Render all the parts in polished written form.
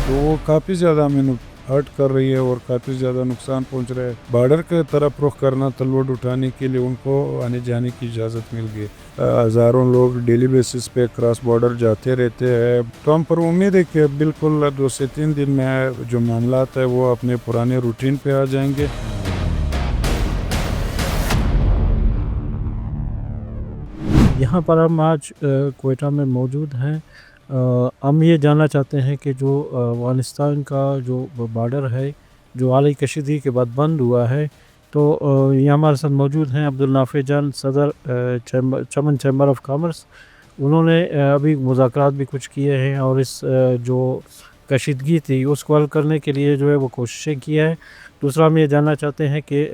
تو وہ کافی زیادہ ہمیں ہرٹ کر رہی ہے اور کافی زیادہ نقصان پہنچ رہا ہے. بارڈر کے طرف رخ کرنا تلوڈ اٹھانے کے لیے ان کو آنے جانے کی اجازت مل گئی. ہزاروں لوگ ڈیلی بیسس پہ کراس بارڈر جاتے رہتے ہیں. تو ہم پر امید ہے کہ بالکل 2 سے 3 دن میں جو معاملات ہیں وہ اپنے پرانے روٹین پہ آ جائیں گے. یہاں پر ہم آج کوئٹہ میں موجود ہیں. ہم یہ جاننا چاہتے ہیں کہ جو افغانستان کا جو بارڈر ہے جو حالیہ کشیدگی کے بعد بند ہوا ہے، تو یہ ہمارے ساتھ موجود ہیں عبدالنافع جان، صدر چمن چیمبر آف کامرس. انہوں نے ابھی مذاکرات بھی کچھ کیے ہیں اور اس جو کشیدگی تھی اس کو حل کرنے کے لیے جو ہے وہ کوششیں کی ہے. دوسرا ہم یہ جاننا چاہتے ہیں کہ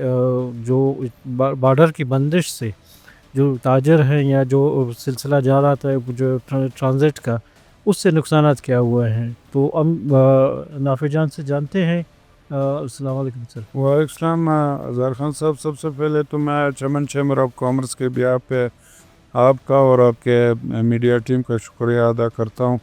جو بارڈر کی بندش سے جو تاجر ہیں یا جو سلسلہ جا رہا تھا جو ٹرانزٹ کا، اس سے نقصانات کیا ہوئے ہیں. تو ہم نافع جان سے جانتے ہیں. السلام علیکم سر. وعلیکم السلام اظہر خان صاحب. سب سے پہلے تو میں چمن چیمبر آف کامرس کے بیہاف پہ آپ کا اور آپ کے میڈیا ٹیم کا شکریہ ادا کرتا ہوں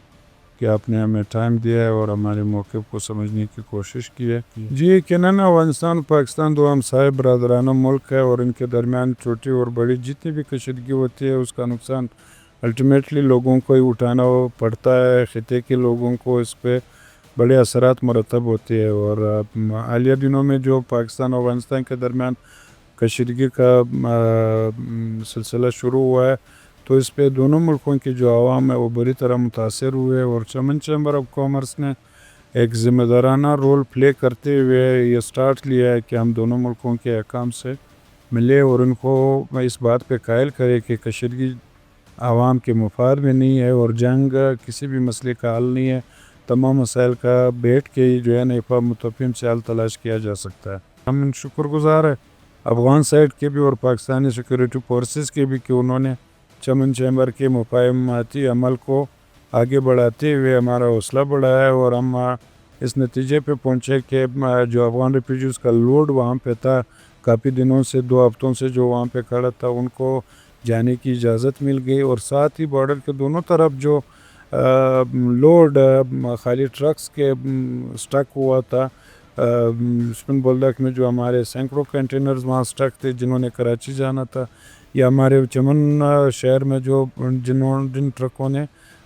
کہ آپ نے ہمیں ٹائم دیا ہے اور ہمارے موقف کو سمجھنے کی کوشش کی ہے. جی یقیناً افغانستان پاکستان دو ہمسائے برادرانہ ملک ہے اور ان کے درمیان چھوٹی اور بڑی جتنی بھی کشیدگی ہوتی ہے اس کا نقصان الٹیمیٹلی لوگوں کو ہی اٹھانا پڑتا ہے. خطے کے لوگوں کو اس پہ بڑے اثرات مرتب ہوتے ہیں. اور حالیہ دنوں میں جو پاکستان اور افغانستان کے درمیان کشیدگی کا سلسلہ شروع ہوا ہے تو اس پہ دونوں ملکوں کی جو عوام ہے وہ بری طرح متاثر ہوئے. اور چمن چیمبر آف کامرس نے ایک ذمہ دارانہ رول پلے کرتے ہوئے یہ سٹارٹ لیا ہے کہ ہم دونوں ملکوں کے حکام سے ملے اور ان کو اس بات پہ قائل کرے کہ کشیدگی عوام کے مفاد میں نہیں ہے اور جنگ کسی بھی مسئلے کا حل نہیں ہے. تمام مسائل کا بیٹھ کے جو ہے نا متفہم سے حل تلاش کیا جا سکتا ہے. ہم شکر گزار ہیں افغان سائڈ کے بھی اور پاکستانی سیکورٹی فورسز کے بھی کہ انہوں نے چمن چیمبر کے مفاہماتی عمل کو آگے بڑھاتے ہوئے ہمارا حوصلہ بڑھایا ہے. اور ہم اس نتیجے پہ پہنچے کہ جو افغان ریفیوجیز کا لوڈ وہاں پہ تھا کافی دنوں سے 2 ہفتوں سے جو وہاں پہ کھڑا تھا ان کو جانے کی اجازت مل گئی. اور ساتھ ہی بارڈر کے دونوں طرف جو لوڈ خالی ٹرکس کے سٹک ہوا تھا شپن بولدک میں جو ہمارے سینکڑوں کنٹینرز وہاں سٹک تھے جنہوں نے کراچی جانا تھا، یا ہمارے چمن شہر میں جو جن ٹرکوں نے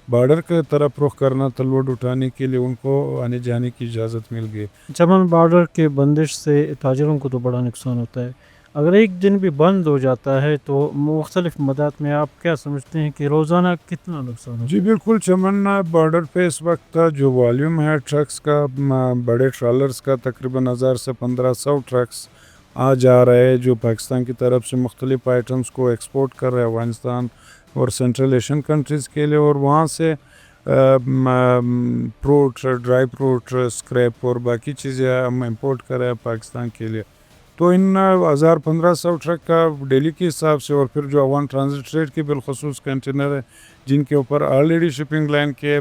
بارڈر کے طرف رخ کرنا تھا لوڈ اٹھانے کے لیے ان کو آنے جانے کی اجازت مل گئی. چمن بارڈر کے بندش سے تاجروں کو تو بڑا نقصان ہوتا ہے. اگر ایک دن بھی بند ہو جاتا ہے تو مختلف مدت میں آپ کیا سمجھتے ہیں کہ روزانہ کتنا نقصان ہوتا ہے؟ جی بالکل. چمن بارڈر پہ اس وقت جو والیوم ہے ٹرکس کا بڑے ٹرالرز کا تقریباً 1000 سے 1500 ٹرکس آ جا رہے ہیں جو پاکستان کی طرف سے مختلف آئٹمز کو ایکسپورٹ کر رہے ہیں افغانستان اور سینٹرل ایشین کنٹریز کے لیے. اور وہاں سے فروٹ، ڈرائی فروٹ، اسکریپ اور باقی چیزیں ہم امپورٹ کر رہے ہیں پاکستان کے لیے. تو ان 1500 ٹرک کا ڈیلی کے حساب سے اور پھر جو افغان ٹرانزٹ ریٹ کے بالخصوص کنٹینر ہے جن کے اوپر آلریڈی شپنگ لائن کے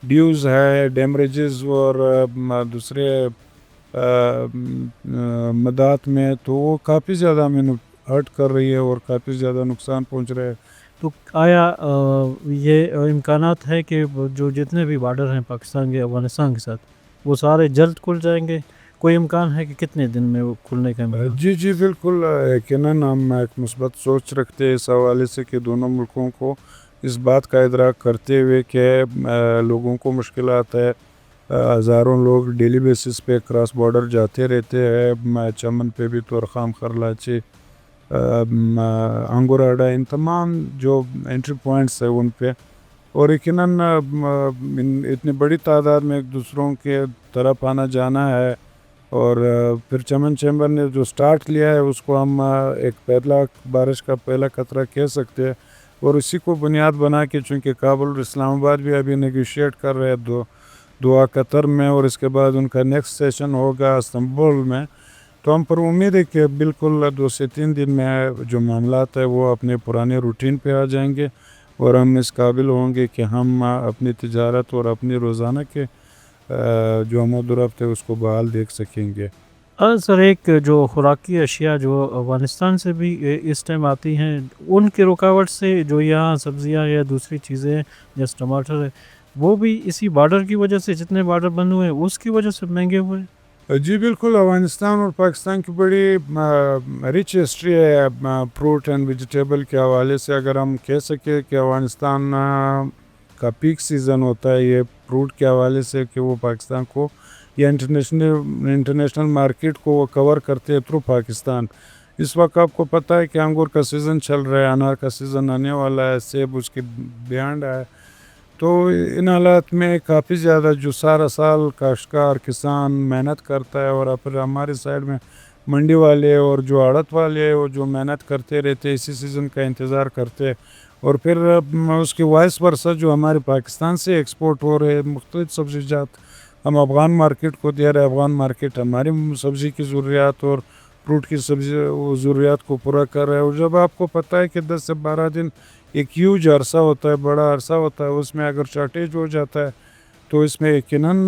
ڈیوز ہے، ڈیمریجز اور دوسرے مدات میں، تو وہ کافی زیادہ ہمیں ہرٹ کر رہی ہے اور کافی زیادہ نقصان پہنچ رہا ہے. تو آیا یہ امکانات ہے کہ جو جتنے بھی بارڈر ہیں پاکستان کے افغانستان کے ساتھ وہ سارے جلد کھل جائیں گے؟ کوئی امکان ہے کہ کتنے دن میں وہ کھلنے کا امکان؟ جی بالکل. یقیناً ہم ایک مثبت سوچ رکھتے ہیں اس حوالے سے کہ دونوں ملکوں کو اس بات کا ادراک کرتے ہوئے کہ لوگوں کو مشکلات ہے. ہزاروں لوگ ڈیلی بیسس پہ کراس بارڈر جاتے رہتے ہیں. چمن پہ بھی تورخام، خرلاچی، انگوراڈا، ان تمام جو انٹری پوائنٹس ہیں ان پہ، اور یقیناً اتنی بڑی تعداد میں ایک دوسروں کے طرف آنا جانا ہے. اور پھر چمن چیمبر نے جو سٹارٹ لیا ہے اس کو ہم ایک پہلا بارش کا پہلا قطرہ کہہ سکتے ہیں. اور اسی کو بنیاد بنا کے چونکہ کابل اور اسلام آباد بھی ابھی نیگوشیٹ کر رہے ہیں دعا قطر میں، اور اس کے بعد ان کا نیکسٹ سیشن ہوگا استنبول میں. تو ہم پر امید ہے کہ بالکل 2 سے 3 دن میں جو معاملات ہیں وہ اپنے پرانے روٹین پہ آ جائیں گے اور ہم اس قابل ہوں گے کہ ہم اپنی تجارت اور اپنی روزانہ کے جو آمد و رفت ہے اس کو بحال دیکھ سکیں گے. سر، ایک جو خوراکی اشیاء جو افغانستان سے بھی اس ٹائم آتی ہیں ان کی رکاوٹ سے جو یہاں سبزیاں یا دوسری چیزیں جیسے ٹماٹر ہے وہ بھی اسی بارڈر کی وجہ سے، جتنے بارڈر بند ہوئے ہیں اس کی وجہ سے مہنگے ہوئے؟ جی بالکل، افغانستان اور پاکستان کی بڑی رچ ہسٹری ہے فروٹ اینڈ ویجیٹیبل کے حوالے سے. اگر ہم کہہ سکیں کہ افغانستان کا پیک سیزن ہوتا ہے یہ فروٹ کے حوالے سے کہ وہ پاکستان کو یا انٹرنیشنل مارکیٹ کو وہ کور کرتے ہیں تھرو پاکستان. اس وقت آپ کو پتہ ہے کہ انگور کا سیزن چل رہا ہے، انار کا سیزن آنے والا ہے، سیب اس کے بیانڈ ہے. تو ان حالات میں کافی زیادہ جو سارا سال کاشتکار کسان محنت کرتا ہے، اور پھر ہمارے سائڈ میں منڈی والے اور جو آڑت والے وہ جو محنت کرتے رہتے اسی سیزن کا انتظار کرتے، اور پھر اس کی وائس ورثہ جو ہمارے پاکستان سے ایکسپورٹ ہو رہے مختلف سبزی جات ہم افغان مارکیٹ کو دے رہے. افغان مارکیٹ ہماری سبزی کی ضروریات اور فروٹ کی سبزی ضروریات کو پورا کر رہا ہے. اور جب آپ کو پتہ ہے کہ 10 سے 12 دن ایک ہیوج عرصہ ہوتا ہے، بڑا عرصہ ہوتا ہے، اس میں اگر شارٹیج ہو جاتا ہے تو اس میں یقیناً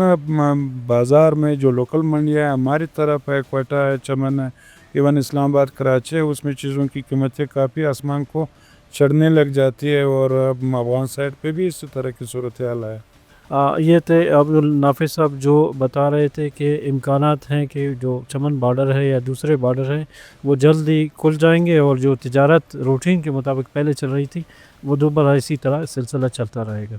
بازار میں جو لوکل منڈیاں ہیں ہماری طرف ہے، کوئٹہ ہے، چمن ہے، ایون اسلام آباد، کراچی ہے، اس میں چیزوں کی قیمتیں کافی آسمان کو چڑھنے لگ جاتی ہے. اور افغان سائڈ پہ بھی اسی طرح کی صورتحال ہے. یہ تھے عبد النافذ صاحب جو بتا رہے تھے کہ امکانات ہیں کہ جو چمن بارڈر ہے یا دوسرے بارڈر ہیں وہ جلد ہی کھل جائیں گے، اور جو تجارت روٹین کے مطابق پہلے چل رہی تھی وہ دوبارہ اسی طرح سلسلہ چلتا رہے گا.